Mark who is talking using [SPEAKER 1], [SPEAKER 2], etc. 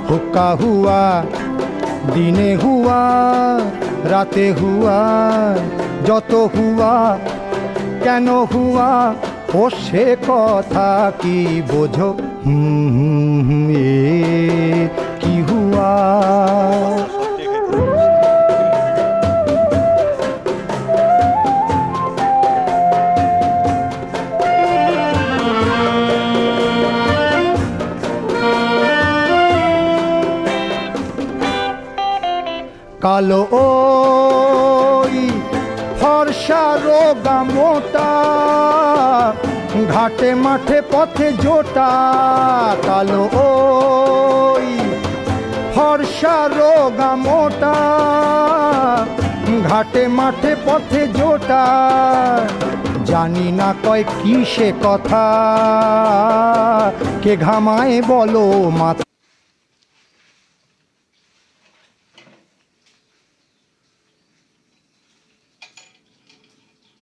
[SPEAKER 1] হুক্কা হুয়া, দিনে হুয়া রাতে হুয়া, যত হুয়া কেন হুয়া ও সে কথা কি বোঝো? এ কি হুয়া? কালো ওই ফর্সা রোগা মোটা, ঘাটে মাঠে পথে জোটা। কালো ওই ফর্সা রোগা মোটা, ঘাটে মাঠে পথে জোটা। জানি না কয় কি সে কথা, কে ঘামায় বলো মাথা।